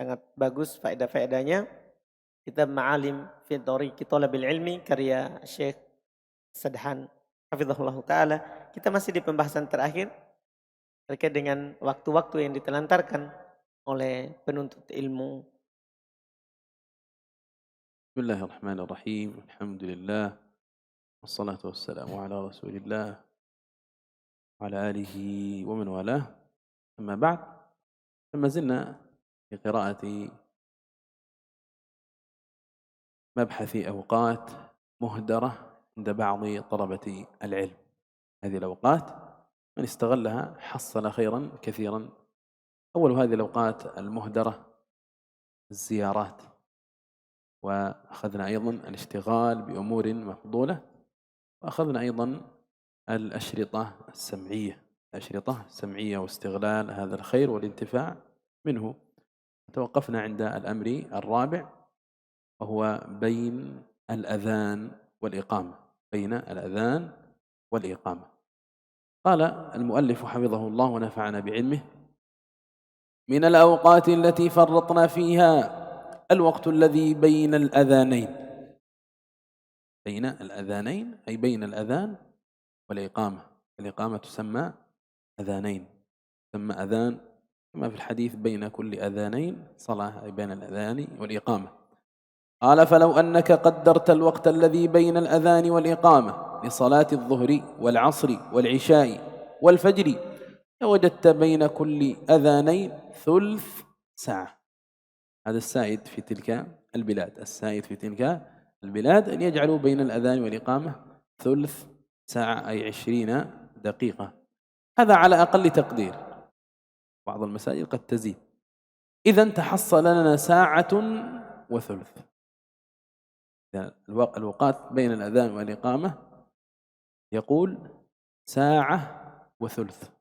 sangat bagus faedah-faedahnya. Kitab Ma'alim fi Thariqi Thalabil Ilmi karya Syekh Sadhan hafizahullah taala. Kita masih di pembahasan terakhir terkait dengan waktu-waktu yang ditelantarkan oleh penuntut ilmu. Bismillahirrahmanirrahim. Alhamdulillah. Wassalatu wassalamu ala Rasulillah wa ala alihi wa man walah. Amma ba'd. فما زلنا في قراءة مبحث أوقات مهدرة عند بعض طلبة العلم. هذه الأوقات من استغلها حصل خيرا كثيرا. أول هذه الأوقات المهدرة الزيارات، وأخذنا أيضا الاشتغال بأمور مفضولة، وأخذنا أيضا الأشرطة السمعية واستغلال هذا الخير والانتفاع منه. توقفنا عند الأمر الرابع وهو بين الأذان والإقامة. قال المؤلف حفظه الله ونفعنا بعلمه: من الأوقات التي فرطنا فيها الوقت الذي بين الأذانين. أي بين الأذان والإقامة. الإقامة تسمى أذانين، تسمى أذان كما في الحديث بين كل أذانين صلاة، أي بين الأذان والإقامة. قال: فلو أنك قدرت الوقت الذي بين الأذان والإقامة لصلاة الظهر والعصر والعشاء والفجر لوجدت بين كل أذانين ثلث ساعة. هذا السائد في تلك البلاد أن يجعلوا بين الأذان والإقامة ثلث ساعة، أي 20 دقيقة. هذا على أقل تقدير، بعض المساجد قد تزيد. إذن تحصل لنا ساعة وثلث. الوقت بين الأذان والإقامة يقول ساعة وثلث.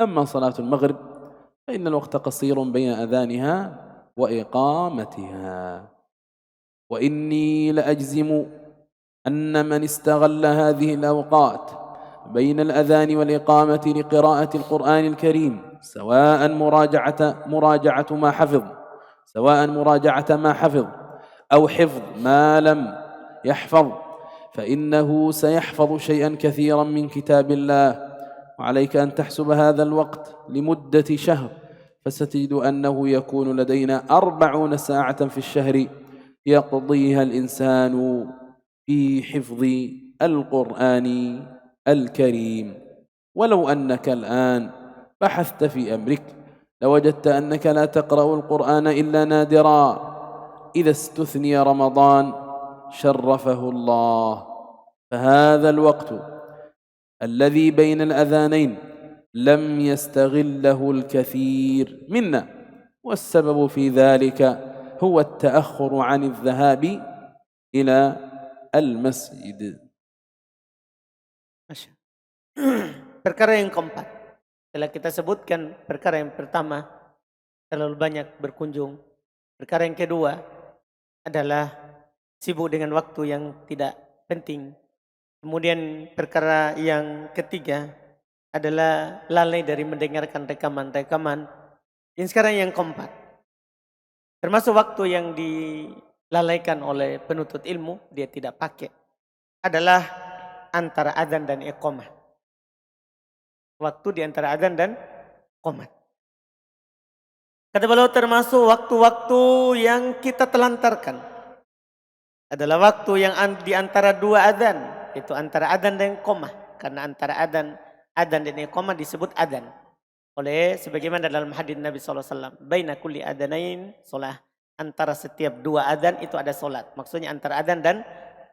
أما صلاة المغرب فإن الوقت قصير بين أذانها وإقامتها. وإني لأجزم أن من استغل هذه الأوقات بين الأذان والإقامة لقراءة القرآن الكريم، سواء مراجعة ما حفظ أو حفظ ما لم يحفظ، فإنه سيحفظ شيئا كثيرا من كتاب الله. وعليك أن تحسب هذا الوقت لمدة شهر، فستجد أنه يكون لدينا 40 ساعة في الشهر يقضيها الإنسان في حفظ القرآن الكريم. ولو أنك الآن بحثت في أمرك لوجدت أنك لا تقرأ القرآن إلا نادرا. إذا استثني رمضان شرفه الله. فهذا الوقت الذي بين الأذانين لم يستغله الكثير منا، والسبب في ذلك هو التأخر عن الذهاب إلى المسجد. Perkara yang keempat, setelah kita sebutkan perkara yang pertama, terlalu banyak berkunjung. Perkara yang kedua adalah sibuk dengan waktu yang tidak penting. Kemudian perkara yang ketiga adalah lalai dari mendengarkan rekaman-rekaman. Ini sekarang yang keempat, termasuk waktu yang dilalaikan oleh penuntut ilmu, dia tidak pakai, adalah antara adzan dan iqamah. Waktu di antara adzan dan qomat. Kata beliau termasuk waktu-waktu yang kita telantarkan adalah waktu yang di antara dua adzan, itu antara adzan dan iqamah. Karena antara adzan dan iqamah disebut adzan oleh sebagaimana dalam hadis Nabi SAW, baina kulli adzanain shalah, antara setiap dua adzan itu ada solat. Maksudnya antara adzan dan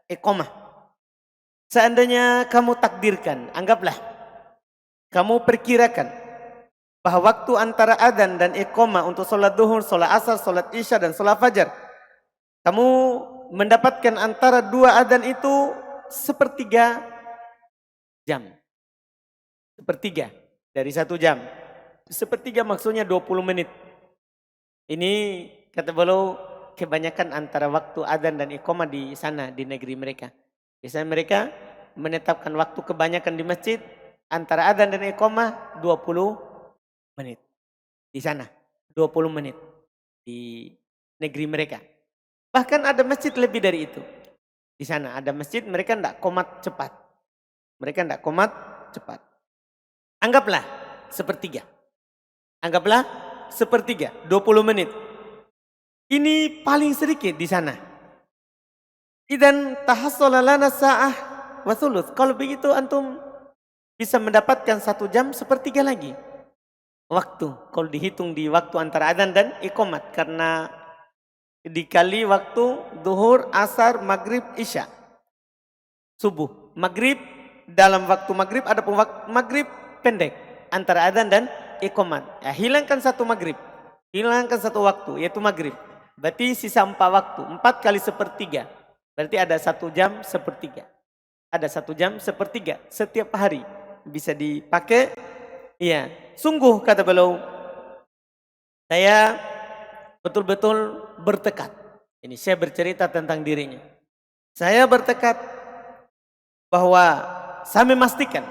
iqamah. Seandainya kamu takdirkan, anggaplah kamu perkirakan bahwa waktu antara adzan dan iqamah untuk sholat duhur, sholat asar, sholat isya dan sholat fajar, kamu mendapatkan antara dua adzan itu sepertiga jam. Sepertiga dari 1 jam. Sepertiga maksudnya 20 menit. Ini kata beliau kebanyakan antara waktu adzan dan iqamah di sana, di negeri mereka. Biasanya mereka menetapkan waktu kebanyakan di masjid antara adzan dan iqamah 20 menit. Di sana 20 menit. di negeri mereka. Bahkan ada masjid lebih dari itu. Di sana ada masjid mereka tidak qomat cepat. Mereka tidak qomat cepat. Anggaplah sepertiga. Anggaplah sepertiga, 20 menit. Ini paling sedikit di sana. Idan tahassala lana sa'ah wa thuluth. Kalau begitu antum bisa mendapatkan 1 jam sepertiga lagi. Waktu, kalau dihitung di waktu antara adzan dan iqamat. Karena dikali waktu zuhur, asar, maghrib, isya. Subuh. Maghrib, dalam waktu maghrib ada pun waktu maghrib pendek. Antara adzan dan iqamat. Ya, hilangkan 1 maghrib. Hilangkan 1 waktu, yaitu maghrib. Berarti sisa 4 waktu. 4 kali sepertiga. Berarti ada 1 jam sepertiga. Ada 1 jam sepertiga setiap hari. Bisa dipakai. Iya, sungguh kata beliau, saya betul-betul bertekad. Ini saya bercerita tentang dirinya. Saya bertekad bahwa saya memastikan.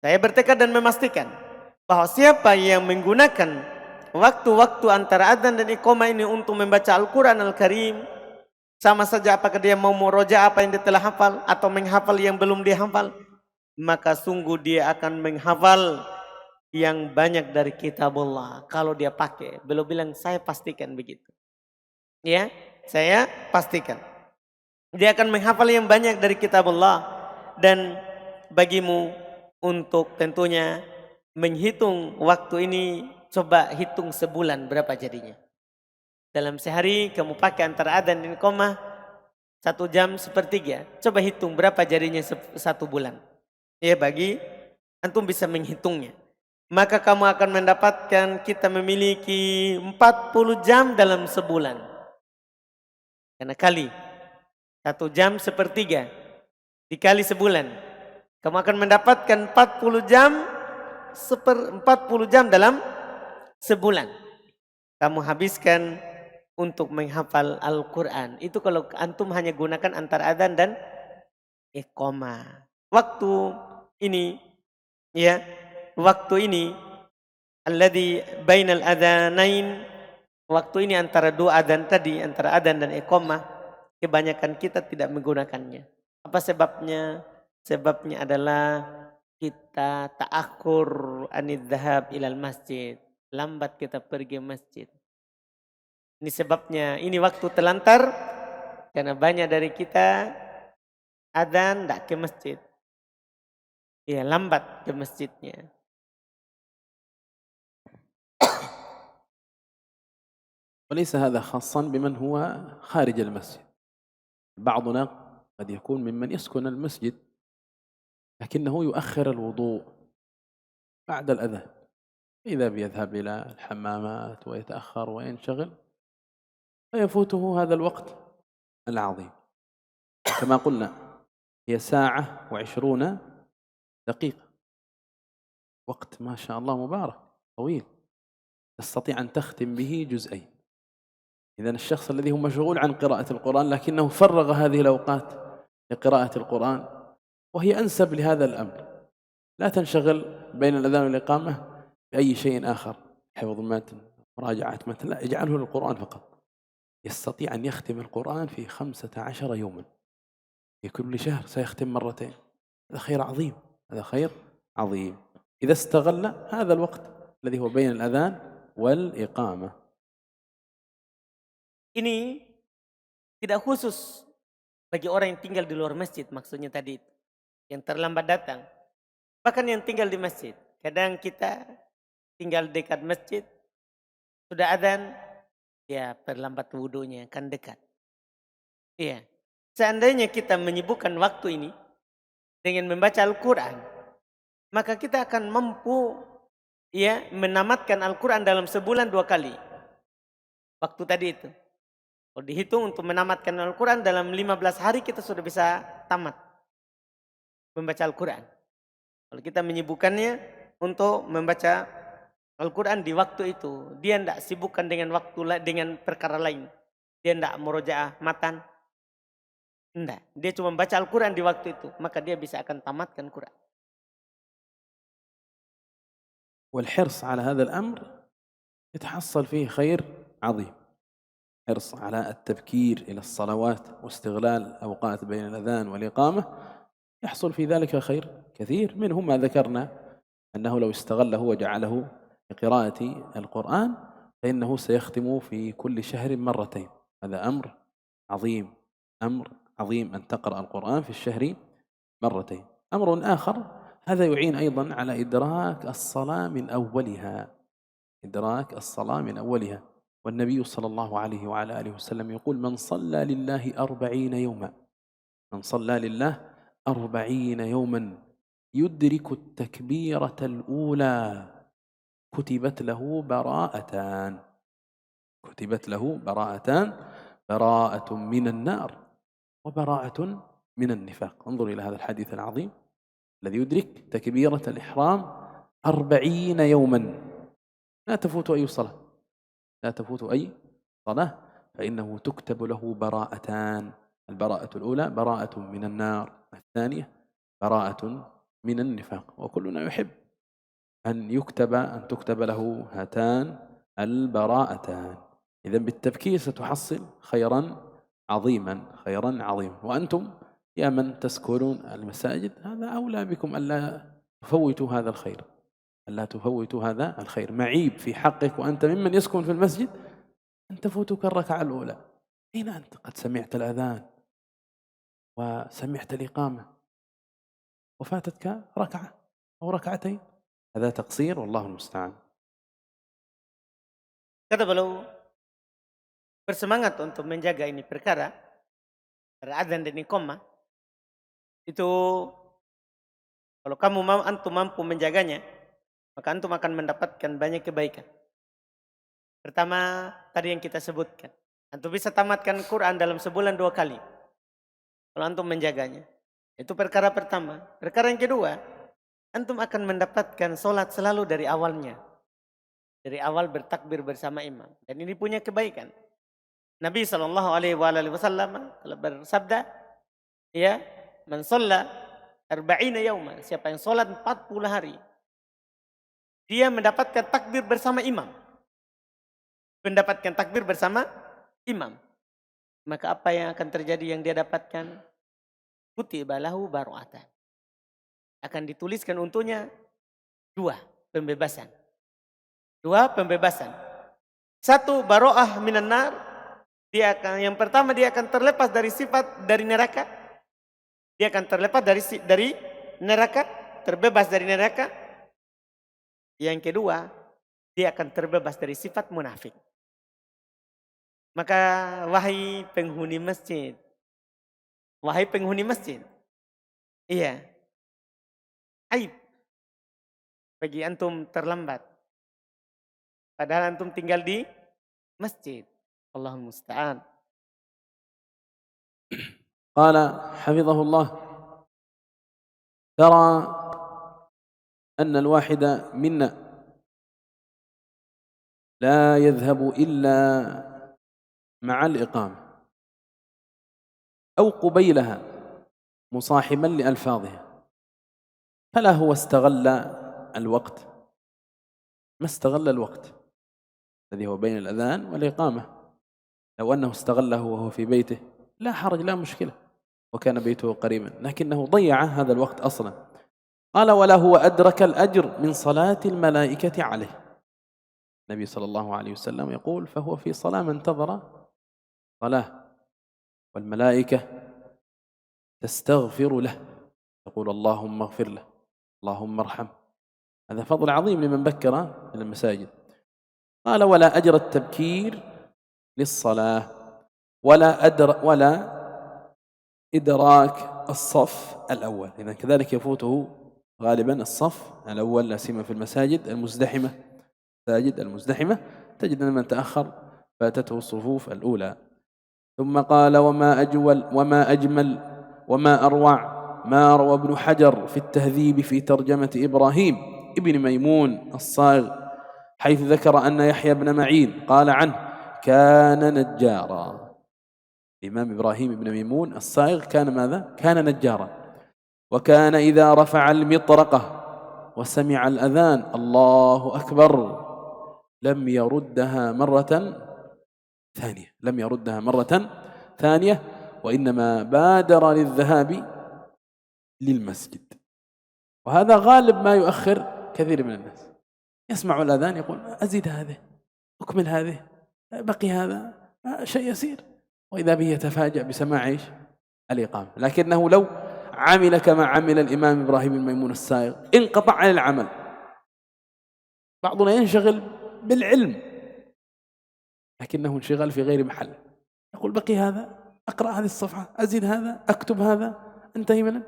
Saya bertekad dan memastikan bahwa siapa yang menggunakan waktu-waktu antara adzan dan iqamah ini untuk membaca Al-Quran Al-Karim, sama saja apakah dia mau murojaah apa yang dia telah hafal atau menghafal yang belum dia hafal, maka sungguh dia akan menghafal yang banyak dari kitabullah. Kalau dia pakai, beliau bilang saya pastikan begitu. Ya, saya pastikan. Dia akan menghafal yang banyak dari kitabullah. Dan bagimu untuk tentunya menghitung waktu ini, coba hitung sebulan berapa jadinya. Dalam sehari kamu pakai antara adzan dan iqamah 1 jam sepertiga. Coba hitung berapa jadinya 1 bulan. Ya, bagi antum bisa menghitungnya. Maka kamu akan mendapatkan kita memiliki 40 jam dalam sebulan. Karena kali 1 jam sepertiga dikali sebulan, kamu akan mendapatkan 40 jam 40 jam dalam sebulan. Kamu habiskan untuk menghafal Al-Quran. Itu kalau antum hanya gunakan antara adzan dan iqamah. Waktu ini, ya, waktu ini alladzi bainal adzanain, waktu ini antara 2 adzan tadi, antara adzan dan iqamah, kebanyakan kita tidak menggunakannya. Apa sebabnya? Sebabnya adalah kita ta'akhur anid dhahab ilal masjid. Lambat kita pergi masjid. Ini sebabnya, ini waktu telantar karena banyak dari kita adzan tidak ke masjid. Ya, lambat ke masjidnya. وليس هذا خاصا بمن هو خارج المسجد. بعضنا قد يكون ممن يسكن المسجد لكنه يؤخر الوضوء بعد الأذان، إذا بيذهب إلى الحمامات ويتأخر وينشغل فيفوته هذا الوقت العظيم. كما قلنا هي 1:20 دقيقة، وقت ما شاء الله مبارك طويل، تستطيع أن تختم به جزئين. إذن الشخص الذي هو مشغول عن قراءة القرآن لكنه فرغ هذه الأوقات لقراءة القرآن وهي أنسب لهذا الأمر. لا تنشغل بين الأذان والإقامة بأي شيء آخر، حفظ متن، مراجعة متن، لا، اجعله للقرآن فقط. يستطيع أن يختم القرآن في 15 يوما، في كل شهر سيختم مرتين. هذا خير عظيم، هذا خير عظيم إذا استغل هذا الوقت الذي هو بين الأذان والإقامة. Ini tidak khusus bagi orang yang tinggal di luar masjid, maksudnya tadi itu, yang terlambat datang. Bahkan yang tinggal di masjid. Kadang kita tinggal dekat masjid, sudah adzan, ya terlambat wudunya, kan dekat. Iya. Seandainya kita menyibukkan waktu ini dengan membaca Al-Quran, maka kita akan mampu, ya, menamatkan Al-Quran dalam sebulan 2 kali. Waktu tadi itu. Kalau dihitung untuk menamatkan Al-Quran dalam 15 hari kita sudah bisa tamat membaca Al-Quran. Kalau kita menyibukkannya untuk membaca Al-Quran di waktu itu, dia tidak sibukkan dengan dengan perkara lain. Dia tidak murojaah matan. Tidak. Dia cuma membaca Al-Quran di waktu itu, maka dia bisa akan tamatkan Quran. والحرص على هذا الأمر يتحصل فيه خير عظيم. حرص على التبكير إلى الصلوات واستغلال أوقات بين الأذان والإقامة، يحصل في ذلك خير كثير، منه ما ذكرنا أنه لو استغله وجعله لقراءة القرآن فإنه سيختم في كل شهر مرتين. هذا أمر عظيم، أمر عظيم أن تقرأ القرآن في الشهر مرتين. أمر آخر، هذا يعين أيضا على إدراك الصلاة من أولها، إدراك الصلاة من أولها. والنبي صلى الله عليه وعلى آله وسلم يقول: من صلى لله 40 يوما، من صلى لله 40 يوما يدرك التكبيرة الأولى كتبت له براءتان، كتبت له براءتان، براءة من النار وبراءة من النفاق. انظر إلى هذا الحديث العظيم الذي يدرك تكبيرة الإحرام 40 يوما، لا تفوت أي صلاة، لا تفوت أي صلاة، فإنه تكتب له براءتان، البراءة الأولى براءة من النار، الثانية براءة من النفاق. وكلنا يحب أن تكتب له هاتان البراءتان. إذن بالتبكير ستحصل خيرا عظيما، خيرا عظيما. وأنتم يا من تسكنون المساجد هذا أولى بكم ألا تفوتوا هذا الخير، ألا تفوتوا هذا الخير. معيب في حقك وأنت ممن يسكن في المسجد أن تفوتك الركعة الأولى. أين أنت؟ قد سمعت الأذان وسمعت الإقامة وفاتتك ركعة أو ركعتين، هذا تقصير والله المستعان. Kita perlu bersemangat untuk menjaga ini perkara adzan dan iqamah. Itu kalau antum mampu menjaganya, maka antum akan mendapatkan banyak kebaikan. Pertama, tadi yang kita sebutkan, antum bisa tamatkan Quran dalam sebulan 2 kali kalau antum menjaganya. Itu perkara pertama. Perkara yang kedua, antum akan mendapatkan sholat selalu dari awalnya, dari awal bertakbir bersama imam, dan ini punya kebaikan. Nabi SAW telah bersabda, ya, man shalla 40 yawman, siapa yang sholat 40 hari, dia mendapatkan takbir bersama imam, mendapatkan takbir bersama imam. Maka apa yang akan terjadi yang dia dapatkan? Kutiba lahu baru'atan, akan dituliskan untuknya 2 pembebasan. 2 pembebasan. 1 baro'ah minan nar, yang pertama dia akan terlepas dari sifat dari neraka. Dia akan terlepas dari neraka, terbebas dari neraka. Yang kedua, dia akan terbebas dari sifat munafik. Maka wahai penghuni masjid, wahai penghuni masjid, iya, aib bagi antum terlambat padahal antum tinggal di masjid. Allahul musta'an. قال حفظه الله: ترى أن الواحد منا لا يذهب إلا مع الإقامة أو قبيلها مصاحبا لألفاظها، فلا هو استغل الوقت، ما استغل الوقت الذي هو بين الأذان والإقامة. لو أنه استغله وهو في بيته لا حرج، لا مشكلة، وكان بيته قريبا، لكنه ضيع هذا الوقت أصلا. قال: ولا هو أدرك الأجر من صلاة الملائكة عليه. النبي صلى الله عليه وسلم يقول: فهو في صلاة من انتظر صلاة، والملائكة تستغفر له، تقول: اللهم اغفر له، اللهم ارحمه. هذا فضل عظيم لمن بكر إلى المساجد. قال: ولا أجر التبكير للصلاة، ولا إدراك الصف الأول. إذن كذلك يفوته غالبا الصف الأول، لا سيما في المساجد المزدحمة، المساجد المزدحمة تجد أن من تأخر فاتته الصفوف الأولى. ثم قال: وما أجمل وما أروع ما روى ابن حجر في التهذيب في ترجمة إبراهيم ابن ميمون الصاغ، حيث ذكر أن يحيى بن معين قال عنه: كان نجارا. الإمام إبراهيم بن ميمون الصاغ كان ماذا؟ كان نجارا، وكان إذا رفع المطرقة وسمع الأذان الله أكبر لم يردها مرة ثانية، لم يردها مرة ثانية، وإنما بادر للذهاب للمسجد. وهذا غالب ما يؤخر كثير من الناس، يسمع الأذان يقول أزيد هذه، أكمل هذه، بقي هذا، شيء يسير، وإذا به يتفاجأ بسماع إيش؟ الإقامة. لكنه لو عمل كما عمل الإمام إبراهيم الميمون السائغ انقطع عن العمل. بعضنا ينشغل بالعلم لكنه انشغال في غير محل، يقول بقي هذا، أقرأ هذه الصفحة، أزيد هذا، أكتب هذا، انتهي منه،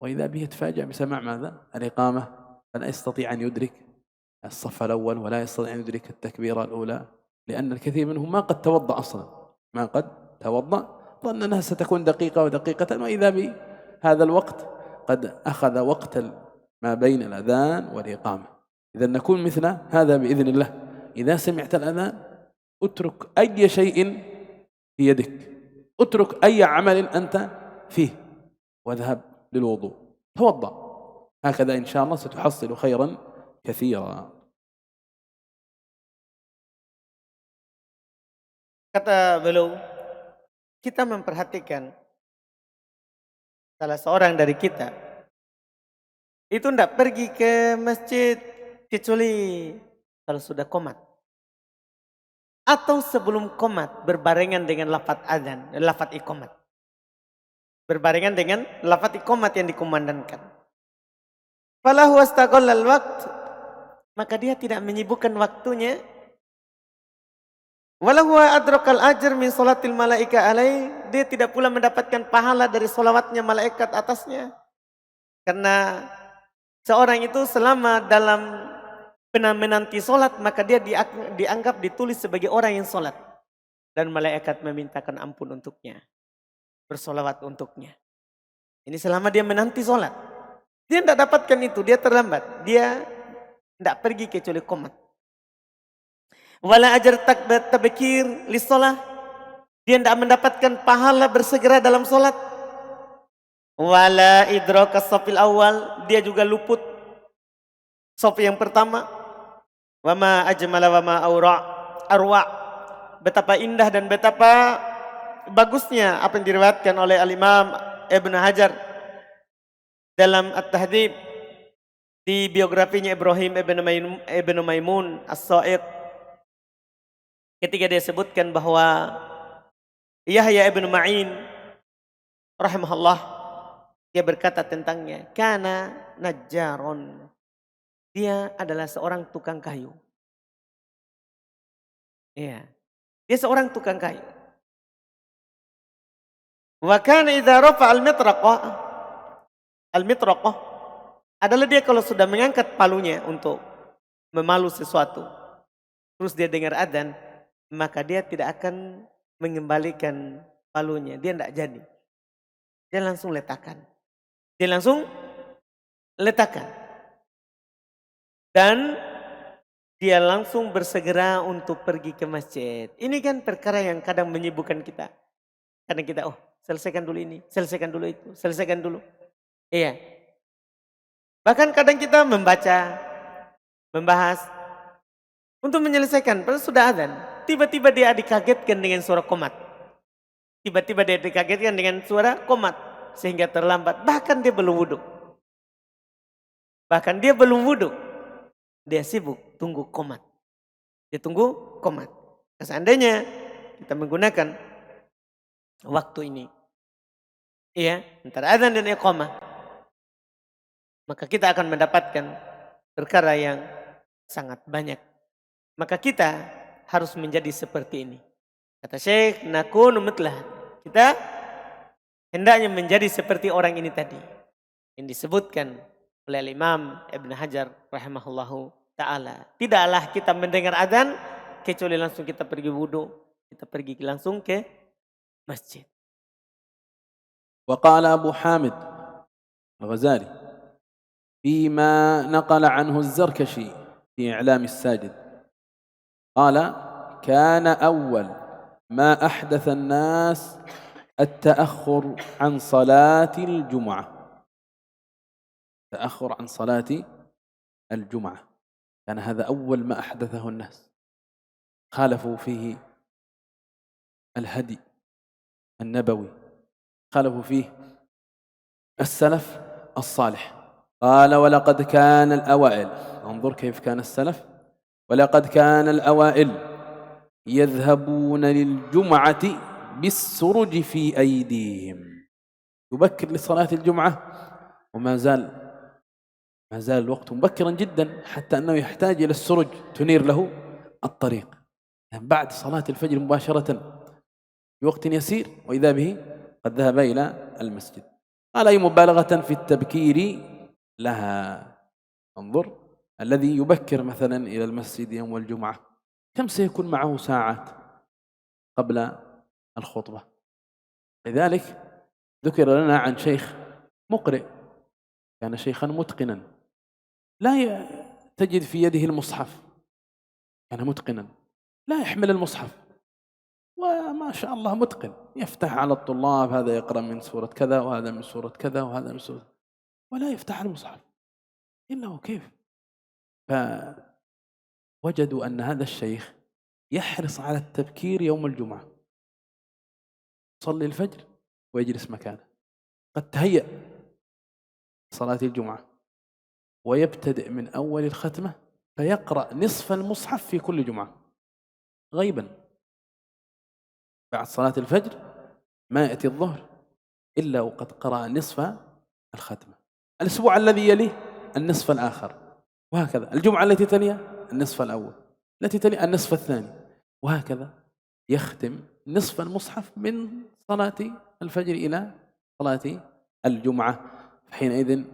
وإذا به يتفاجأ بسماع ماذا؟ الإقامة، فلا يستطيع أن يدرك الصف الأول ولا يستطيع أن يدرك التكبيرة الأولى، لأن الكثير منهم ما قد توضأ أصلا، ما قد توضأ، ظن أنها ستكون دقيقة ودقيقة، وإذا بهذا الوقت قد أخذ وقت ما بين الأذان والإقامة. إذا نكون مثل هذا بإذن الله. إذا سمعت الأذان اترك أي شيء في يدك، اترك أي عمل أنت فيه واذهب للوضوء، توضأ، هكذا إن شاء الله ستحصل خيرا كثيرا. Kata beliau, kita memperhatikan salah seorang dari kita itu tidak pergi ke masjid kecuali kalau sudah qomat. Atau sebelum qomat berbarengan dengan lafaz azan, lafaz iqamat. Berbarengan dengan lafaz iqamat yang dikumandangkan. Falahu astaqallal waqt, maka dia tidak menyibukkan waktunya. Walahu adrakal ajr min salatil malaika alaih, dia tidak pula mendapatkan pahala dari solawatnya malaikat atasnya. Karena seorang itu selama dalam menanti solat, maka dia dianggap ditulis sebagai orang yang solat. Dan malaikat memintakan ampun untuknya, bersolawat untuknya. Ini selama dia menanti solat. Dia tidak dapatkan itu, dia terlambat. Dia tidak pergi kecuali qomat. Wala ajar tabkir li sholah, dia tidak mendapatkan pahala bersegera dalam solat. Wala idraka safil awal, dia juga luput saf yang pertama. Wama ajmala wama arwa, betapa indah dan betapa bagusnya apa yang diriwayatkan oleh Al-Imam Ibn Hajar dalam At-Tahdhib di biografinya Ibrahim Ibn Maimun As-Sa'iq, ketika dia sebutkan bahwa Yahya ibn Ma'in rahimahullah, dia berkata tentangnya, kana najjaron, dia adalah seorang tukang kayu. Iya, dia seorang tukang kayu. Wa kana idza rafa'a al-mitraqah adalah dia kalau sudah mengangkat palunya untuk memalu sesuatu, terus dia dengar adzan, maka dia tidak akan mengembalikan palunya, dia tidak jadi. Dia langsung letakkan. Dan dia langsung bersegera untuk pergi ke masjid. Ini kan perkara yang kadang menyibukkan kita. Kadang kita, selesaikan dulu ini, selesaikan dulu itu, selesaikan dulu. Iya. Bahkan kadang kita membaca, membahas untuk menyelesaikan, padahal sudah adzan. Tiba-tiba dia dikagetkan dengan suara qomat. Sehingga terlambat. Bahkan dia belum wudhu. Dia sibuk tunggu qomat. Nah, seandainya kita menggunakan waktu ini, iya, antara adzan dan iqamah, maka kita akan mendapatkan perkara yang sangat banyak. Maka kita harus menjadi seperti ini. Kata Syekh, nakunu mitlah, kita hendaknya menjadi seperti orang ini tadi yang disebutkan oleh Imam Ibn Hajar rahimahullahu ta'ala. Tidaklah kita mendengar adzan kecuali langsung kita pergi wudu, kita pergi langsung ke masjid. وقال أبو حامد الغزالي فيما نقل عنه الزركشي في إعلام الساجد، قال كان أول ما أحدث الناس التأخر عن صلاة الجمعة، تأخر عن صلاة الجمعة، كان هذا أول ما أحدثه الناس، خالفوا فيه الهدي النبوي خالفوا فيه السلف الصالح. قال ولقد كان الأوائل، انظر كيف كان السلف، ولقد كان الأوائل يذهبون للجمعة بالسرج في أيديهم، يبكر لصلاة الجمعة وما زال الوقت مبكرا جدا حتى أنه يحتاج إلى السرج تنير له الطريق، يعني بعد صلاة الفجر مباشرة بوقت يسير وإذا به قد ذهب إلى المسجد. قال أي مبالغة في التبكير لها. انظر الذي يبكر مثلا إلى المسجد يوم الجمعة كم سيكون معه ساعات قبل الخطبة. لذلك ذكر لنا عن شيخ مقرئ كان شيخا متقنا لا تجد في يده المصحف، كان متقنا لا يحمل المصحف وما شاء الله متقن، يفتح على الطلاب هذا يقرأ من سورة كذا وهذا من سورة كذا وهذا من سورة، ولا يفتح المصحف. إنه كيف؟ فوجدوا أن هذا الشيخ يحرص على التبكير يوم الجمعة، يصلي الفجر ويجلس مكانه، قد تهيأ صلاة الجمعة ويبتدئ من أول الختمة فيقرأ نصف المصحف في كل جمعة غيبا. بعد صلاة الفجر ما يأتي الظهر إلا وقد قرأ نصف الختمة، الأسبوع الذي يليه النصف الآخر، وهكذا الجمعة التي تليها النصف الأول، التي تلي النصف الثاني، وهكذا يختم نصف المصحف من صلاة الفجر إلى صلاة الجمعة. حينئذ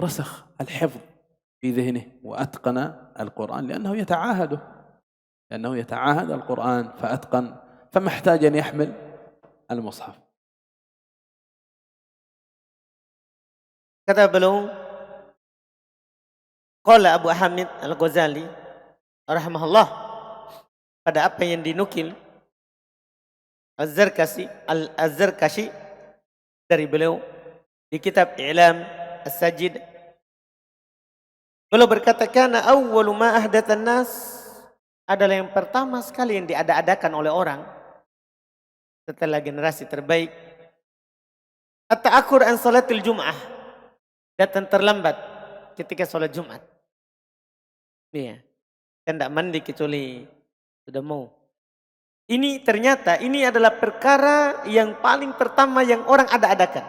رسخ الحفظ في ذهنه وأتقن القرآن لأنه يتعاهد القرآن فأتقن، فما احتاج أن يحمل المصحف. Kata beliau, qala Abu Hamid Al-Ghazali rahimahullah, pada apa yang dinukil Az-Zarkashi dari beliau di kitab I'lam As-Sajid, beliau berkata kana awwalu ma ahdatsan nas, adalah yang pertama sekali yang diada-adakan oleh orang setelah generasi terbaik, at-ta'akhur an salatil jum'ah, datang terlambat ketika sholat Jumat. Iya, kan tidak mandi kecuali sudah mau. Ini ternyata ini adalah perkara yang paling pertama yang orang ada-adakan.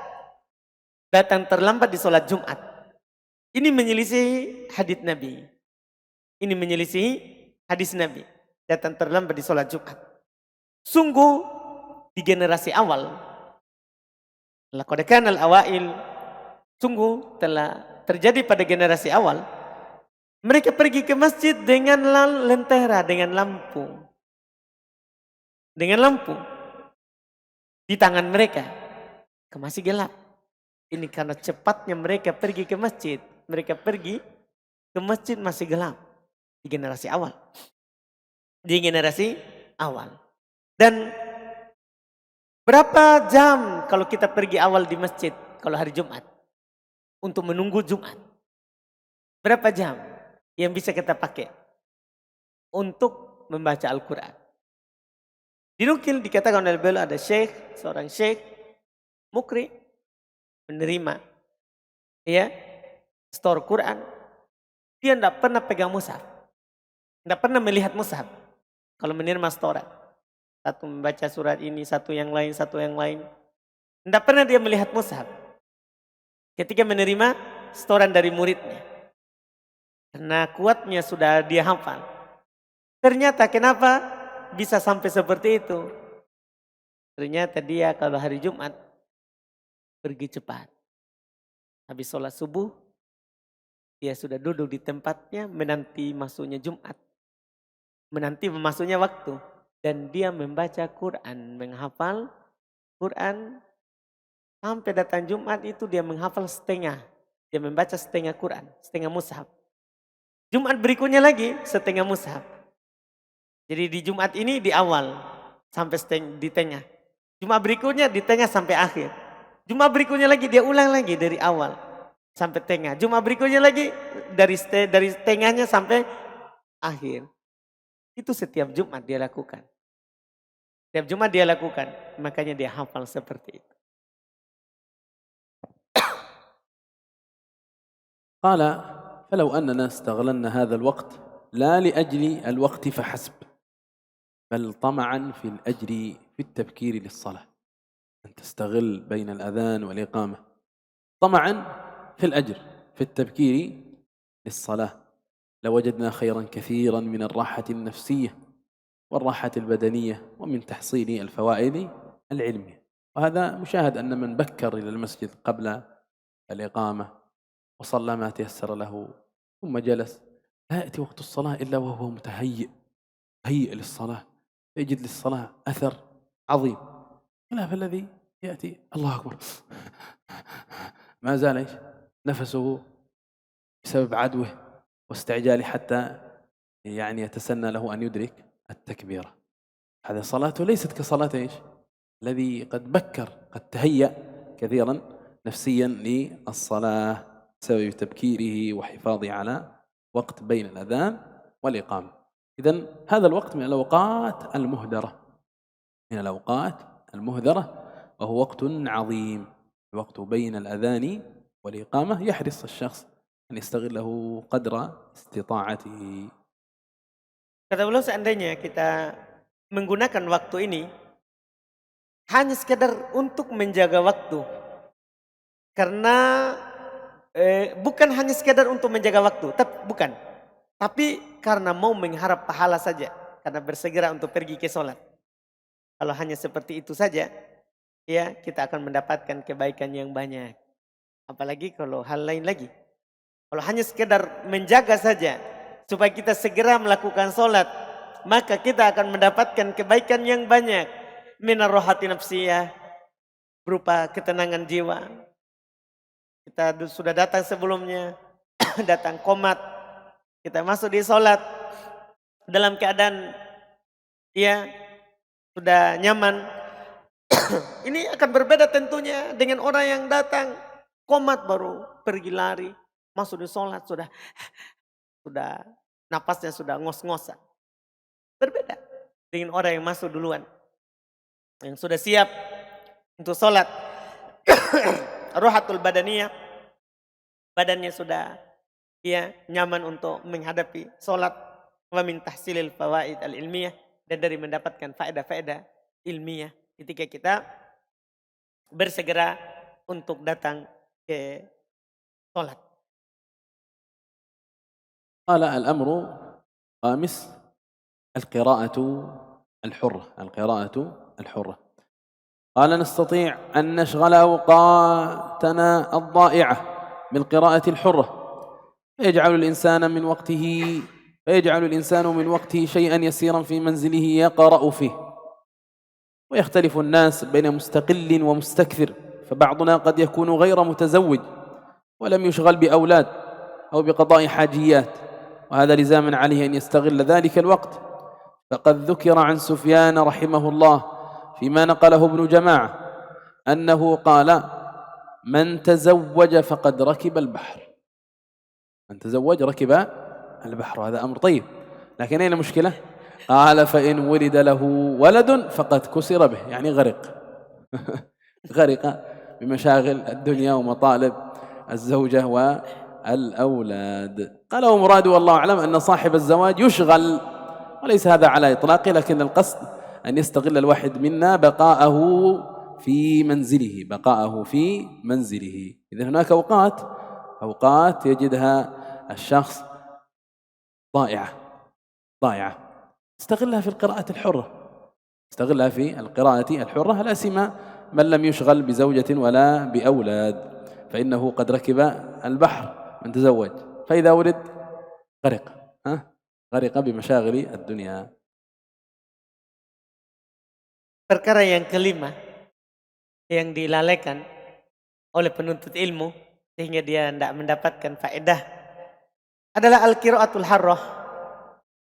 Datang terlambat di sholat Jumat. Ini menyelisih hadits Nabi. Ini menyelisih hadis Nabi. Datang terlambat di sholat Jumat. Sungguh di generasi awal, laqad kana al-awail, sungguh telah terjadi pada generasi awal, mereka pergi ke masjid dengan lentera, dengan lampu. Dengan lampu di tangan mereka, masih gelap. Ini karena cepatnya mereka pergi ke masjid. Mereka pergi ke masjid masih gelap di generasi awal. Di generasi awal. Dan berapa jam kalau kita pergi awal di masjid kalau hari Jumat untuk menunggu Jumat? Berapa jam yang bisa kita pakai untuk membaca Al-Quran? Dinukil dikatakan oleh beliau ada seorang syekh mukri menerima store Quran, dia tidak pernah pegang mushaf, tidak pernah melihat mushaf kalau menerima setoran. Satu membaca surat ini, satu yang lain, tidak pernah dia melihat mushaf ketika menerima setoran dari muridnya, karena kuatnya sudah dia hafal. Ternyata kenapa bisa sampai seperti itu? Ternyata dia kalau hari Jumat pergi cepat. Habis sholat subuh, dia sudah duduk di tempatnya menanti masuknya Jumat. Menanti masuknya waktu. Dan dia membaca Quran, menghafal Quran. Sampai datang Jumat itu dia menghafal setengah. Dia membaca setengah Quran, setengah mushaf. Jumat berikutnya lagi setengah mushaf. Jadi di Jumat ini di awal sampai di tengah. Jumat berikutnya di tengah sampai akhir. Jumat berikutnya lagi dia ulang lagi dari awal sampai tengah. Jumat berikutnya lagi dari tengahnya sampai akhir. Itu setiap Jumat dia lakukan. Tiap Jumat dia lakukan, makanya dia hafal seperti itu. قال فلو أننا استغللنا هذا الوقت لا لأجل الوقت فحسب بل طمعا في الأجر في التبكير للصلاة، أن تستغل بين الأذان والإقامة طمعا في الأجر في التبكير للصلاة لوجدنا خيرا كثيرا من الراحة النفسية والراحة البدنية ومن تحصيل الفوائد العلمية. وهذا مشاهد أن من بكر إلى المسجد قبل الإقامة وصلى ما تيسر له ثم جلس، لا يأتي وقت الصلاة إلا وهو متهيئ للصلاة، يجد للصلاة أثر عظيم. خلاف الذي يأتي الله أكبر ما زال إيش نفسه بسبب عدوه واستعجاله حتى يعني يتسنى له أن يدرك التكبيرة. هذه صلاته ليست كصلاة إيش الذي قد بكر، قد تهيأ كثيرا نفسيا للصلاة بسبب تبكيره وحفاظه على وقت بين الأذان والإقامة. إذن هذا الوقت من الأوقات المهدرة، من الأوقات المهدرة، وهو وقت عظيم، الوقت بين الأذان والإقامة يحرص الشخص أن يستغله قدر استطاعته. Kata beliau, seandainya kita menggunakan waktu ini hanya sekedar untuk menjaga waktu, karena bukan hanya sekedar untuk menjaga waktu, bukan, tapi karena mau mengharap pahala saja, karena bersegera untuk pergi ke sholat. Kalau hanya seperti itu saja, ya kita akan mendapatkan kebaikan yang banyak. Apalagi kalau hal lain lagi. Kalau hanya sekedar menjaga saja supaya kita segera melakukan sholat, maka kita akan mendapatkan kebaikan yang banyak. Minar rohati nafsiyah, berupa ketenangan jiwa. Kita sudah datang sebelumnya, datang qomat, kita masuk di sholat dalam keadaan ya sudah nyaman. Ini akan berbeda tentunya dengan orang yang datang qomat baru pergi lari, masuk di sholat sudah napasnya sudah ngos-ngosan. Berbeda dengan orang yang masuk duluan, yang sudah siap untuk sholat. Rohatul badaniyah, badannya sudah ya nyaman untuk menghadapi sholat. Wa min tahsilil fawaid al-ilmiyah, dan dari mendapatkan faedah-faedah ilmiah ketika kita bersegera untuk datang ke sholat. قال الأمر خامس القراءة الحرة. قال نستطيع أن نشغل أوقاتنا الضائعة بالقراءة الحرة، فيجعل الإنسان من وقته شيئا يسيرا في منزله يقرأ فيه. ويختلف الناس بين مستقل ومستكثر، فبعضنا قد يكون غير متزوج ولم يشغل بأولاد أو بقضاء حاجيات، وهذا لزاما عليه أن يستغل ذلك الوقت. فقد ذكر عن سفيان رحمه الله فيما نقله ابن جماعة أنه قال: من تزوج فقد ركب البحر. من تزوج ركب البحر، هذا أمر طيب، لكن أين المشكلة؟ قال: فإن ولد له ولد فقد كسر به، يعني غرق غرق بمشاغل الدنيا ومطالب الزوجة والأولاد. قال: ومراد والله أعلم أن صاحب الزواج يشغل، وليس هذا على إطلاقه، لكن القصد أن يستغل الواحد منا بقاءه في منزله. إذن هناك أوقات يجدها الشخص ضائعة، استغلها في القراءة الحرة، لا سيما من لم يشغل بزوجة ولا بأولاد، فإنه قد ركب البحر من تزوج، فإذا ولد غرق بمشاغل الدنيا. Perkara yang kelima yang dilalaikan oleh penuntut ilmu sehingga dia tidak mendapatkan faedah adalah al-qiraatul harrah.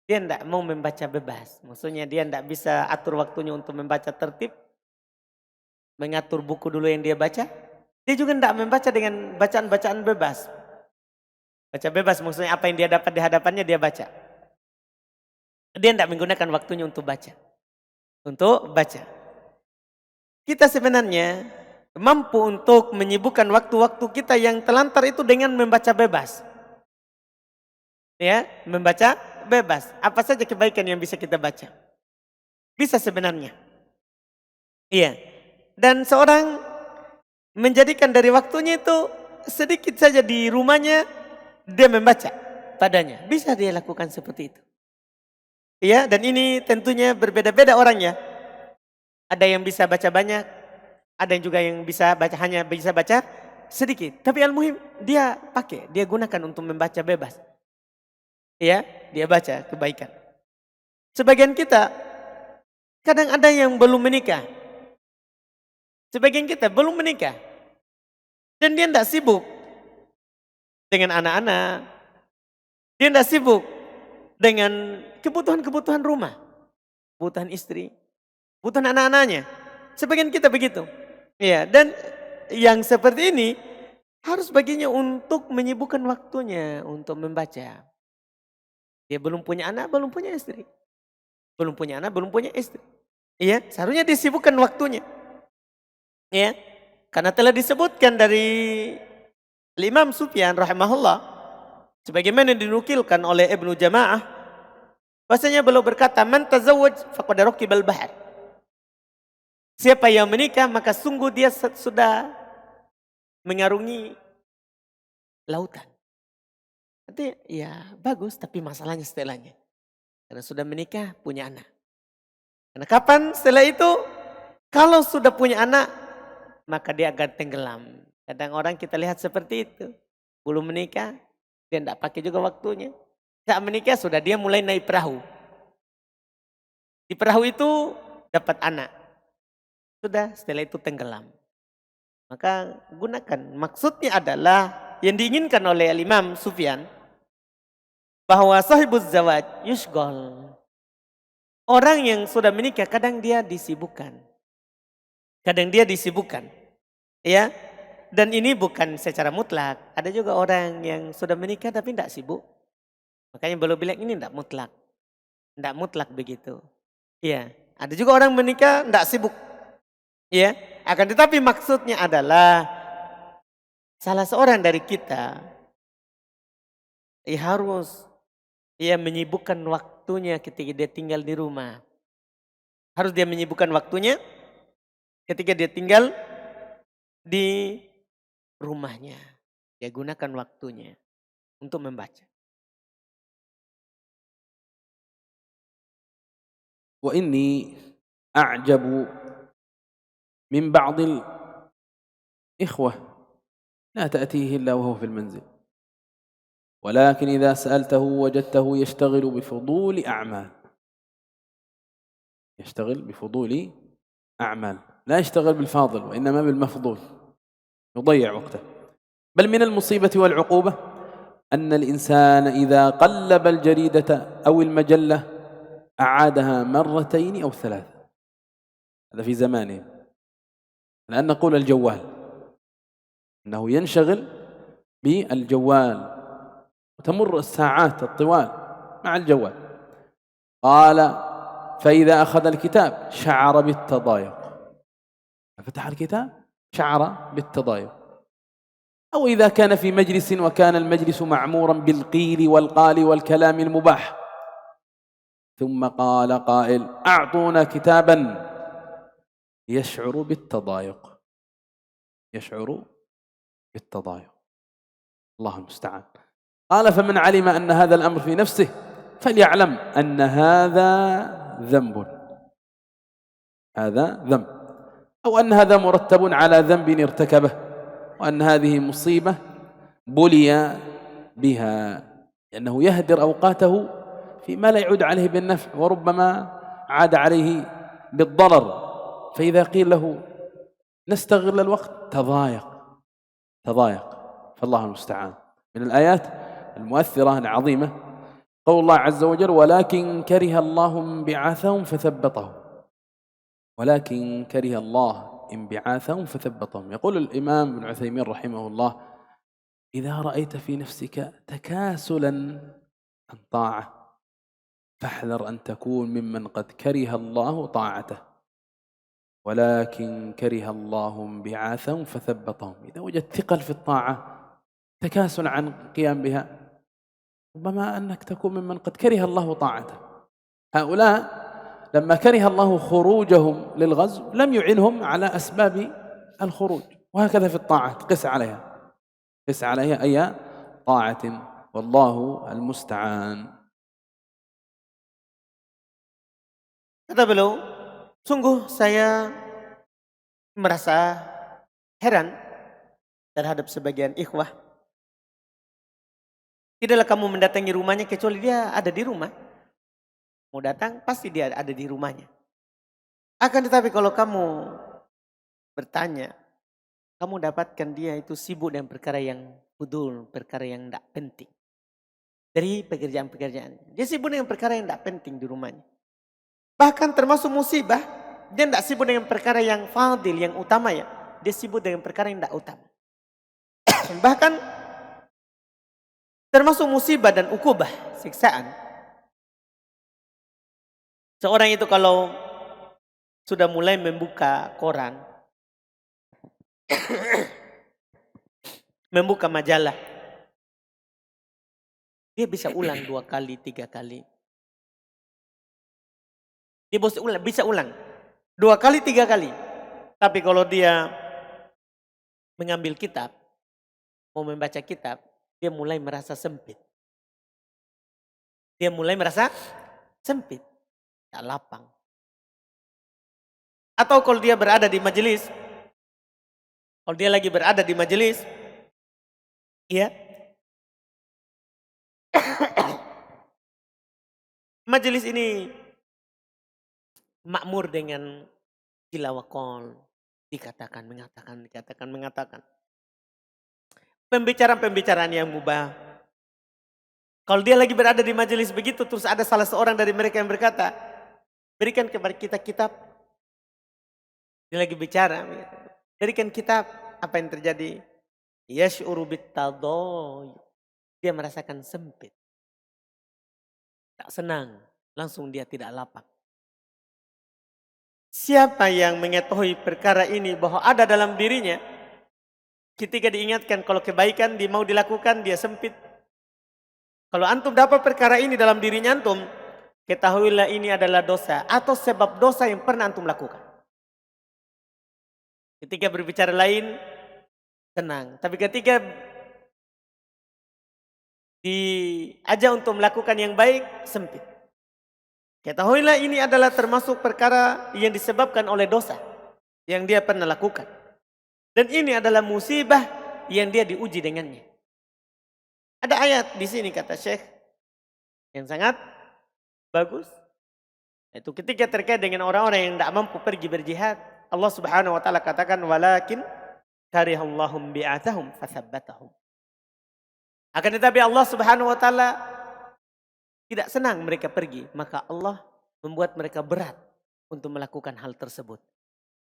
Dia tidak mau membaca bebas. Maksudnya dia tidak bisa atur waktunya untuk membaca tertib, mengatur buku dulu yang dia baca. Dia juga tidak membaca dengan bacaan-bacaan bebas. Baca bebas maksudnya apa yang dia dapat di hadapannya dia baca. Dia tidak menggunakan waktunya untuk baca. untuk baca. Kita sebenarnya mampu untuk menyibukkan waktu-waktu kita yang telantar itu dengan membaca bebas. Ya, membaca bebas. Apa saja kebaikan yang bisa kita baca? Bisa sebenarnya. Iya. Dan seorang menjadikan dari waktunya itu sedikit saja di rumahnya dia membaca padanya. Bisa dia lakukan seperti itu. Iya, dan ini tentunya berbeda-beda orangnya. Ada yang bisa baca banyak, ada yang juga yang bisa baca hanya bisa baca sedikit. Tapi al-muhim dia pakai, dia gunakan untuk membaca bebas. Iya, dia baca kebaikan. Sebagian kita kadang ada yang belum menikah. Sebagian kita belum menikah. Dan dia tidak sibuk dengan anak-anak. Dia tidak sibuk dengan kebutuhan-kebutuhan rumah. Kebutuhan istri, kebutuhan anak-anaknya. Sebagian kita begitu. Ya, dan yang seperti ini harus baginya untuk menyibukkan waktunya untuk membaca. Dia belum punya anak, belum punya istri. Belum punya anak, belum punya istri. Iya, seharusnya disibukkan waktunya. Ya, karena telah disebutkan dari Imam Sufyan rahimahullah, sebagaimana dinukilkan oleh Ibnu Jamaah, bahasanya beliau berkata, "Man tazawwaj faqad raqibal bahr." Siapa yang menikah maka sungguh dia sudah mengarungi lautan. Nanti ya bagus, tapi masalahnya setelahnya. Karena sudah menikah, punya anak. Karena kapan setelah itu, kalau sudah punya anak, maka dia akan tenggelam. Kadang orang kita lihat seperti itu. Belum menikah, dia tidak pakai juga waktunya. Saat menikah sudah dia mulai naik perahu. Di perahu itu dapat anak. Sudah setelah itu tenggelam. Maka gunakan. Maksudnya adalah yang diinginkan oleh Imam Sufyan. Bahwa sahibuz zawaj yushgol. Orang yang sudah menikah kadang dia disibukkan. Kadang dia disibukkan. Ya. Dan ini bukan secara mutlak. Ada juga orang yang sudah menikah tapi tidak sibuk. Makanya beliau bilang ini tidak mutlak. Tidak mutlak begitu. Ya. Ada juga orang menikah tidak sibuk. Ya. Akan tetapi maksudnya adalah salah seorang dari kita harus menyibukkan waktunya ketika dia tinggal di rumah. Harus dia menyibukkan waktunya ketika dia tinggal di rumahnya. Dia gunakan waktunya untuk membaca. وإني أعجب من بعض الإخوة لا تأتيه إلا وهو في المنزل، ولكن إذا سألته وجدته يشتغل بفضول أعمال. يشتغل بفضول أعمال، لا يشتغل بالفاضل وإنما بالمفضول، يضيع وقته. بل من المصيبة والعقوبة أن الإنسان إذا قلب الجريدة أو المجلة أعادها مرتين أو ثلاث. هذا في زمانه. الآن نقول الجوال، أنه ينشغل بالجوال وتمر الساعات الطوال مع الجوال. قال فإذا أخذ الكتاب شعر بالتضايق، فتح الكتاب شعر بالتضايق. أو إذا كان في مجلس وكان المجلس معمورا بالقيل والقال والكلام المباح، ثم قال قائل أعطونا كتابا، يشعر بالتضايق. يشعر بالتضايق. الله المستعان. قال فمن علم أن هذا الأمر في نفسه فليعلم أن هذا ذنب. هذا ذنب، أو أن هذا مرتب على ذنب ارتكبه، وأن هذه مصيبة بلي بها، لأنه يهدر أوقاته فيما لا يعود عليه بالنفع وربما عاد عليه بالضرر. فإذا قيل له نستغل الوقت تضايق. فالله المستعان. من الآيات المؤثرة العظيمة قول الله عز وجل ولكن كره الله انبعاثهم فثبطهم. ولكن كره الله انبعاثهم فثبطهم. يقول الإمام ابن عثيمين رحمه الله إذا رأيت في نفسك تكاسلا عن طاعة فاحذر أن تكون ممن قد كره الله طاعته ولكن كره الله انبعاثهم فثبطهم. إذا وجدت ثقل في الطاعة تكاسل عن القيام بها ربما أنك تكون ممن قد كره الله طاعته. هؤلاء لما كره الله خروجهم للغزو لم يعنهم على أسباب الخروج، وهكذا في الطاعات قس عليها أي طاعة، والله المستعان. Kata beliau, sungguh saya merasa heran terhadap sebagian ikhwah. Tidaklah kamu mendatangi rumahnya kecuali dia ada di rumah. Mau datang pasti dia ada di rumahnya. Akan tetapi kalau kamu bertanya, kamu dapatkan dia itu sibuk dengan perkara yang fudul, perkara yang tidak penting. Dari pekerjaan-pekerjaan. Dia sibuk dengan perkara yang tidak penting di rumahnya. Bahkan termasuk musibah, dia tidak sibuk dengan perkara yang fadil, yang utama ya. Dia sibuk dengan perkara yang tidak utama. Bahkan termasuk musibah dan ukubah, siksaan. Seorang itu kalau sudah mulai membuka koran, membuka majalah, dia bisa ulang 2 kali, 3 kali. Dia bisa ulang 2 kali, 3 kali. Tapi kalau dia mengambil kitab, mau membaca kitab, dia mulai merasa sempit. Tak lapang. Atau kalau dia berada di majelis, kalau dia lagi berada di majelis, ya, majelis ini makmur dengan tilawakol, dikatakan, mengatakan. Pembicaraan yang mubah. Kalau dia lagi berada di majelis begitu, terus ada salah seorang dari mereka yang berkata, berikan kepada kita kitab. Dia lagi bicara, berikan kitab. Apa yang terjadi? Yash'uru bittadayyu. Dia merasakan sempit. Tak senang, langsung dia tidak lapang. Siapa yang mengetahui perkara ini bahwa ada dalam dirinya, ketika diingatkan kalau kebaikan dia mau dilakukan, dia sempit. Kalau antum dapat perkara ini dalam dirinya antum, ketahuilah ini adalah dosa atau sebab dosa yang pernah antum lakukan. Ketika berbicara lain, tenang. Tapi ketika diajak untuk melakukan yang baik, sempit. Ketahuilah ini adalah termasuk perkara yang disebabkan oleh dosa yang dia pernah lakukan. Dan ini adalah musibah yang dia diuji dengannya. Ada ayat di sini kata Syekh yang sangat bagus. Itu ketika terkait dengan orang-orang yang tidak mampu pergi berjihad, Allah Subhanahu wa taala katakan walakin karihallahum bi'atahum fathabbatahum. Akan tetapi Allah Subhanahu wa taala tidak senang mereka pergi, maka Allah membuat mereka berat untuk melakukan hal tersebut.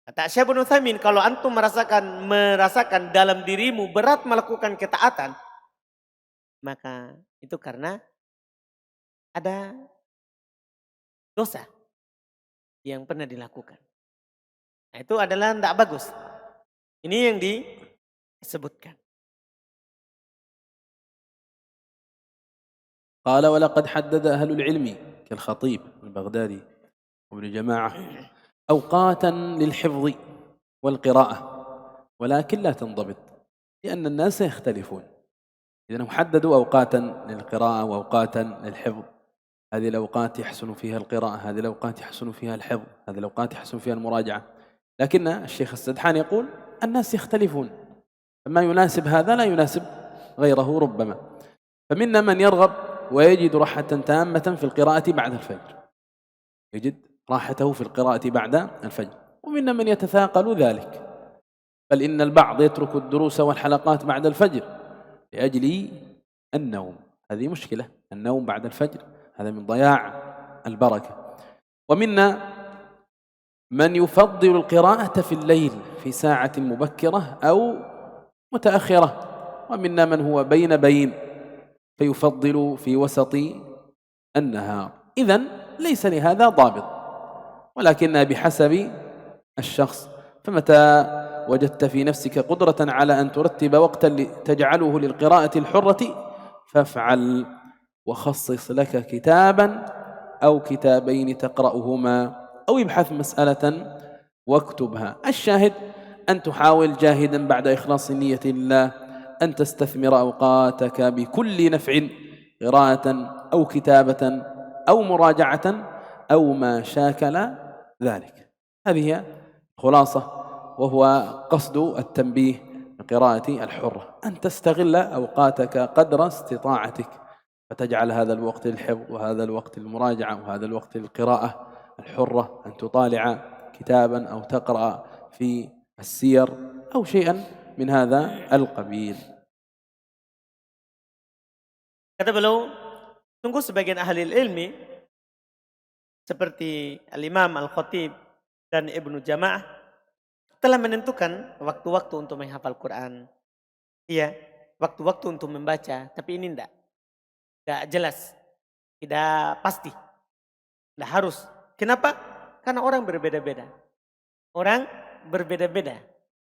Kata Syekh Ibnu Utsaimin, kalau antum merasakan dalam dirimu berat melakukan ketaatan, maka itu karena ada dosa yang pernah dilakukan. Nah, itu adalah tidak bagus. Ini yang disebutkan. قال ولقد حدد أهل العلم كالخطيب البغدادي وابن جماعة أوقاتا للحفظ والقراءة ولكن لا تنضبط لأن الناس يختلفون. إذن حددوا أوقاتا للقراءة وأوقاتا للحفظ. هذه الأوقات يحسن فيها القراءة، هذه الأوقات يحسن فيها الحفظ، هذه الأوقات يحسن فيها المراجعة. لكن الشيخ السدحان يقول الناس يختلفون، فما يناسب هذا لا يناسب غيره ربما. فمنا من يرغب ويجد راحة تامة في القراءة بعد الفجر، يجد راحته في القراءة بعد الفجر، ومنا من يتثاقل ذلك، بل إن البعض يترك الدروس والحلقات بعد الفجر لأجل النوم. هذه مشكلة، النوم بعد الفجر هذا من ضياع البركة. ومنا من يفضل القراءة في الليل في ساعة مبكرة أو متأخرة، ومنا من هو بين فيفضل في وسط النهار. إذن ليس لهذا ضابط، ولكن بحسب الشخص. فمتى وجدت في نفسك قدرة على أن ترتب وقتا تجعله للقراءة الحرة فافعل، وخصص لك كتابا أو كتابين تقرأهما، أو ابحث مسألة واكتبها. الشاهد أن تحاول جاهدا بعد إخلاص النية لله أن تستثمر أوقاتك بكل نفع، قراءة أو كتابة أو مراجعة أو ما شاكل ذلك. هذه هي خلاصة، وهو قصد التنبيه بالقراءة الحرة أن تستغل أوقاتك قدر استطاعتك، فتجعل هذا الوقت للحفظ، وهذا الوقت للمراجعة، وهذا الوقت للقراءة الحرة، أن تطالع كتابا أو تقرأ في السير أو شيئا من هذا القبيل. Kata beliau, sungguh sebagian ahli ilmi seperti Al-Imam Al-Khatib dan Ibnu Jama'ah telah menentukan waktu-waktu untuk menghafal Quran. Iya, waktu-waktu untuk membaca, tapi ini enggak jelas, tidak pasti, enggak harus. Kenapa? Karena orang berbeda-beda. Orang berbeda-beda.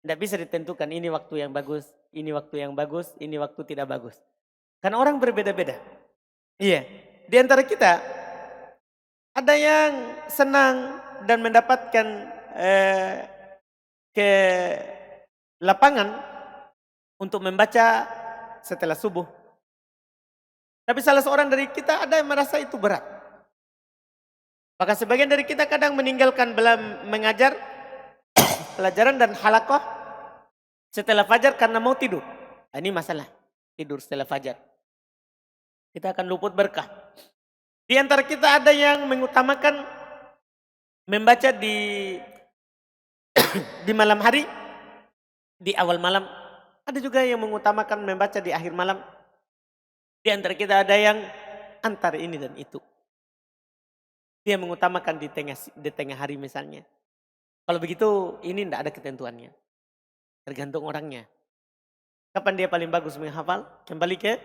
Enggak bisa ditentukan ini waktu yang bagus, ini waktu yang bagus, ini waktu tidak bagus. Karena orang berbeda-beda. Iya, di antara kita ada yang senang dan mendapatkan ke lapangan untuk membaca setelah subuh. Tapi salah seorang dari kita ada yang merasa itu berat. Maka sebagian dari kita kadang meninggalkan mengajar pelajaran dan halakoh setelah fajar karena mau tidur. Ini masalah, tidur setelah fajar. Kita akan luput berkah. Di antara kita ada yang mengutamakan membaca di malam hari, di awal malam. Ada juga yang mengutamakan membaca di akhir malam. Di antara kita ada yang antara ini dan itu. Dia mengutamakan di tengah hari misalnya. Kalau begitu ini tidak ada ketentuannya. Tergantung orangnya. Kapan dia paling bagus menghafal? Kembali ke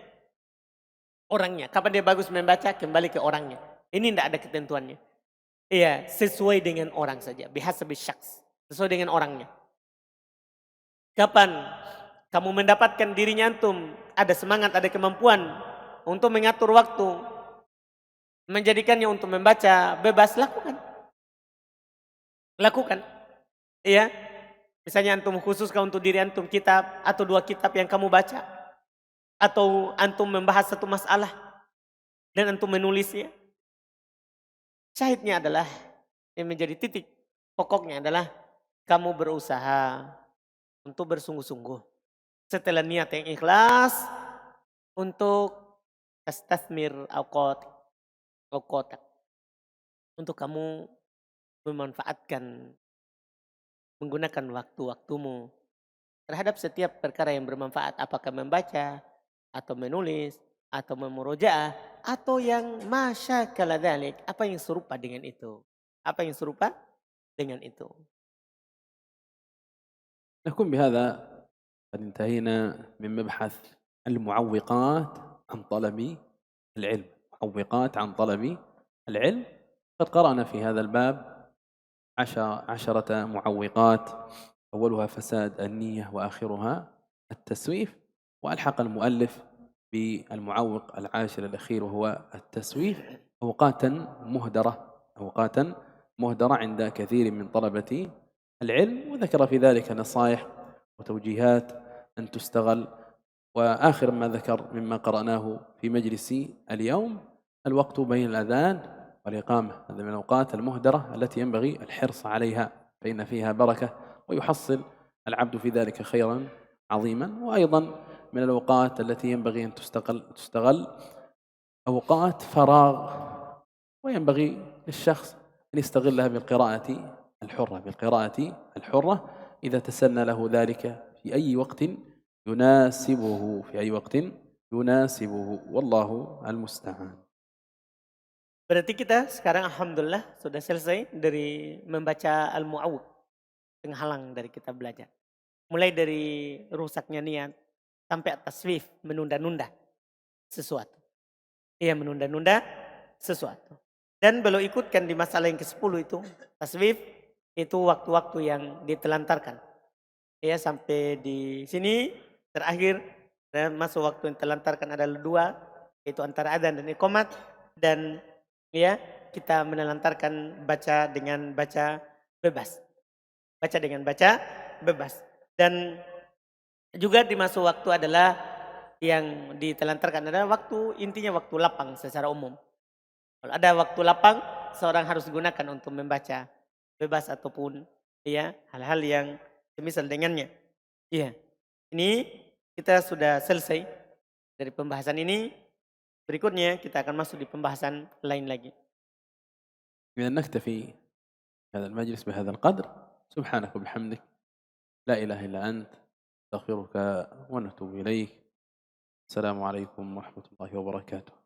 orangnya. Kapan dia bagus membaca? Kembali ke orangnya. Ini tidak ada ketentuannya. Iya, sesuai dengan orang saja. Bihasabi syaks. Sesuai dengan orangnya. Kapan kamu mendapatkan dirinya antum ada semangat, ada kemampuan untuk mengatur waktu, menjadikannya untuk membaca bebas, lakukan. Lakukan. Iya. Misalnya antum khususkan untuk diri antum kitab atau 2 kitab yang kamu baca. Atau antum membahas satu masalah dan antum menulisnya. Syahidnya adalah yang menjadi titik pokoknya adalah kamu berusaha untuk bersungguh-sungguh. Setelah niat yang ikhlas untuk tastasmir awqatak. Untuk kamu memanfaatkan, menggunakan waktu-waktumu terhadap setiap perkara yang bermanfaat. Apakah membaca, atau menulis, atau memurojaah, atau yang masyakala dzalik, apa yang serupa dengan itu. Apa yang serupa dengan itu. نكون بهذا قد انتهينا من مبحث المعوقات عن طلب العلم. معوقات عن طلب العلم. قد قرأنا في هذا الباب 10 معوقات، أولها فساد النية وآخرها التسويف، وألحق المؤلف بالمعوق العاشر الأخير وهو التسويف. أوقاتا مهدرة عند كثير من طلبة العلم، وذكر في ذلك نصائح وتوجيهات أن تستغل. وآخر ما ذكر مما قرأناه في مجلس اليوم الوقت بين الأذان والإقامة. هذا من الأوقات المهدرة التي ينبغي الحرص عليها، فإن فيها بركة ويحصل العبد في ذلك خيرا عظيما. وأيضا من الأوقات التي ينبغي أن تستغل أوقات فراغ، وينبغي للشخص أن يستغلها بالقراءة الحرة إذا تسنى له ذلك في أي وقت يناسبه والله المستعان. Berarti kita sekarang alhamdulillah sudah selesai dari membaca al-mu'awwiq, penghalang dari kita belajar. Mulai dari rusaknya niat sampai taswif, menunda-nunda sesuatu. Iya, menunda-nunda sesuatu. Dan beliau ikutkan di masalah yang ke-10 itu, taswif, itu waktu-waktu yang ditelantarkan. Ya, sampai di sini terakhir dan masuk waktu yang telantarkan adalah dua, yaitu antara adzan dan iqamat, dan ya kita menelantarkan baca dengan baca bebas. Baca dengan baca bebas. Dan juga di masuk waktu adalah yang ditelantarkan adalah waktu, intinya waktu lapang secara umum. Kalau ada waktu lapang, seorang harus gunakan untuk membaca bebas ataupun ya hal-hal yang semisal dengannya. Iya. Ini kita sudah selesai dari pembahasan ini. Berikutnya kita akan masuk di pembahasan lain lagi. إذا نكتفي هذا المجلس بهذا القدر. سبحانك وبحمدك لا إله إلا أنت نستغفرك ونتوب إليك. السلام عليكم ورحمة الله وبركاته.